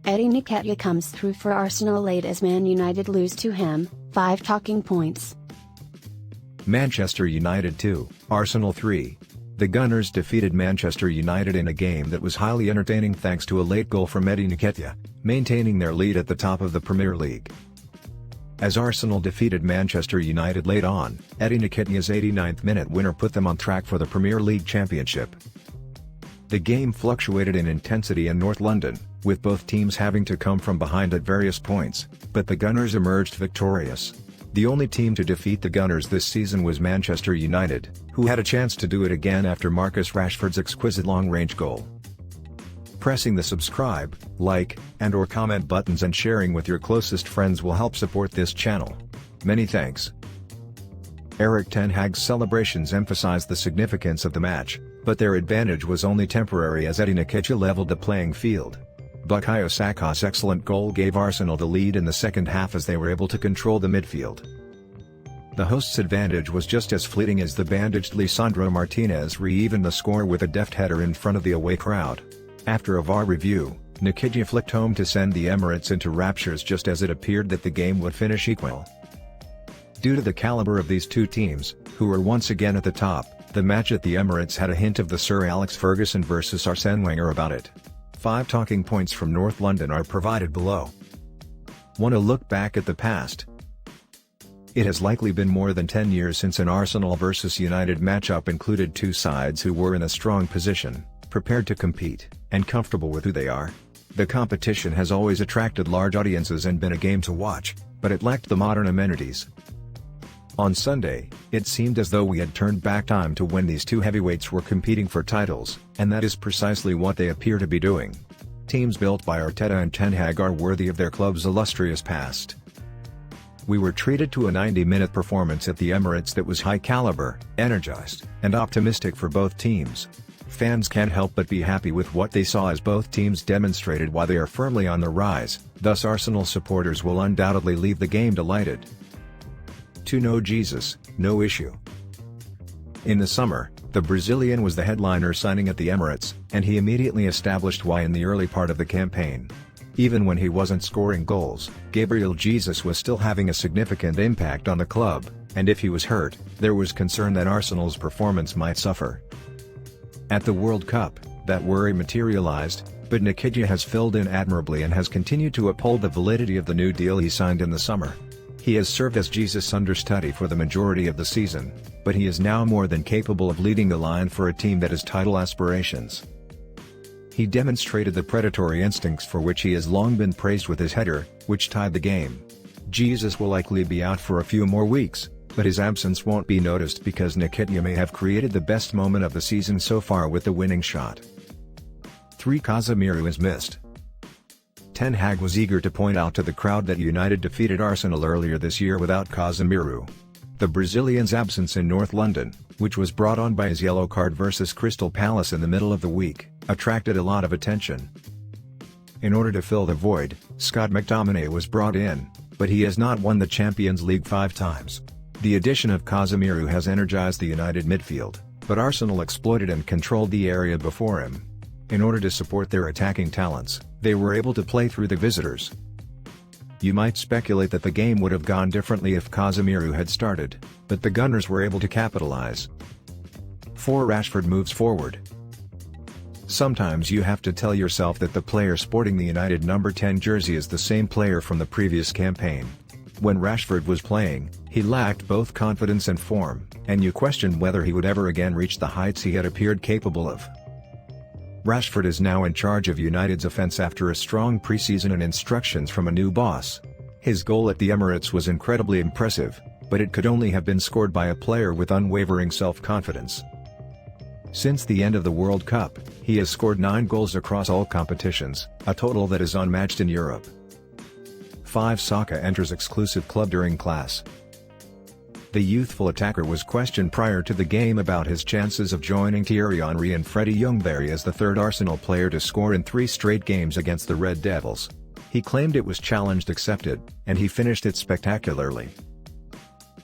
Eddie Nketiah comes through for Arsenal late as Man United lose to him. 5 talking points. Manchester United 2, Arsenal 3. The Gunners defeated Manchester United in a game that was highly entertaining thanks to a late goal from Eddie Nketiah, maintaining their lead at the top of the Premier League. As Arsenal defeated Manchester United late on, Eddie Nketiah's 89th-minute winner put them on track for the Premier League Championship. The game fluctuated in intensity in North London, with both teams having to come from behind at various points, but the Gunners emerged victorious. The only team to defeat the Gunners this season was Manchester United, who had a chance to do it again after Marcus Rashford's exquisite long-range goal. Pressing the subscribe, like, and/or comment buttons and sharing with your closest friends will help support this channel. Many thanks. Erik ten Hag's celebrations emphasized the significance of the match, but their advantage was only temporary as Eddie Nketiah leveled the playing field. Bukayo Saka's excellent goal gave Arsenal the lead in the second half as they were able to control the midfield. The hosts' advantage was just as fleeting as the bandaged Lisandro Martinez re-evened the score with a deft header in front of the away crowd. After a VAR review, Nketiah flicked home to send the Emirates into raptures just as it appeared that the game would finish equal. Due to the caliber of these two teams, who were once again at the top, the match at the Emirates had a hint of the Sir Alex Ferguson vs Arsene Wenger about it. 5 talking points from North London are provided below. Want to look back at the past? It has likely been more than 10 years since an Arsenal vs United matchup included two sides who were in a strong position, prepared to compete, and comfortable with who they are. The competition has always attracted large audiences and been a game to watch, but it lacked the modern amenities. On Sunday, it seemed as though we had turned back time to when these two heavyweights were competing for titles, and that is precisely what they appear to be doing. Teams built by Arteta and Ten Hag are worthy of their club's illustrious past. We were treated to a 90-minute performance at the Emirates that was high caliber, energized, and optimistic for both teams. Fans can't help but be happy with what they saw as both teams demonstrated why they are firmly on the rise, thus Arsenal supporters will undoubtedly leave the game delighted. To know Jesus, no issue. In the summer, the Brazilian was the headliner signing at the Emirates, and he immediately established why in the early part of the campaign. Even when he wasn't scoring goals, Gabriel Jesus was still having a significant impact on the club, and if he was hurt, there was concern that Arsenal's performance might suffer. At the World Cup, that worry materialized, but Nketiah has filled in admirably and has continued to uphold the validity of the new deal he signed in the summer. He has served as Jesus' understudy for the majority of the season, but he is now more than capable of leading the line for a team that has title aspirations. He demonstrated the predatory instincts for which he has long been praised with his header, which tied the game. Jesus will likely be out for a few more weeks, but his absence won't be noticed because Nketiah may have created the best moment of the season so far with the winning shot. 3. Casemiro is missed. Ten Hag was eager to point out to the crowd that United defeated Arsenal earlier this year without Casemiro. The Brazilian's absence in North London, which was brought on by his yellow card versus Crystal Palace in the middle of the week, attracted a lot of attention. In order to fill the void, Scott McTominay was brought in, but he has not won the Champions League 5 times. The addition of Casemiro has energized the United midfield, but Arsenal exploited and controlled the area before him. In order to support their attacking talents, they were able to play through the visitors. You might speculate that the game would have gone differently if Casemiro had started, but the Gunners were able to capitalize. 4. Rashford moves forward. Sometimes you have to tell yourself that the player sporting the United number 10 jersey is the same player from the previous campaign. When Rashford was playing, he lacked both confidence and form, and you questioned whether he would ever again reach the heights he had appeared capable of. Rashford is now in charge of United's offense after a strong preseason and instructions from a new boss. His goal at the Emirates was incredibly impressive, but it could only have been scored by a player with unwavering self-confidence. Since the end of the World Cup, he has scored 9 goals across all competitions, a total that is unmatched in Europe. 5. Saka enters exclusive club during class. The youthful attacker was questioned prior to the game about his chances of joining Thierry Henry and Freddie Ljungberg as the third Arsenal player to score in 3 straight games against the Red Devils. He claimed it was challenge accepted, and he finished it spectacularly.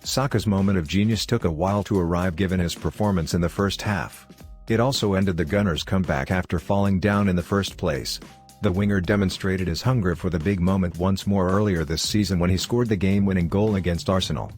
Saka's moment of genius took a while to arrive given his performance in the first half. It also ended the Gunners' comeback after falling down in the first place. The winger demonstrated his hunger for the big moment once more earlier this season when he scored the game-winning goal against Arsenal.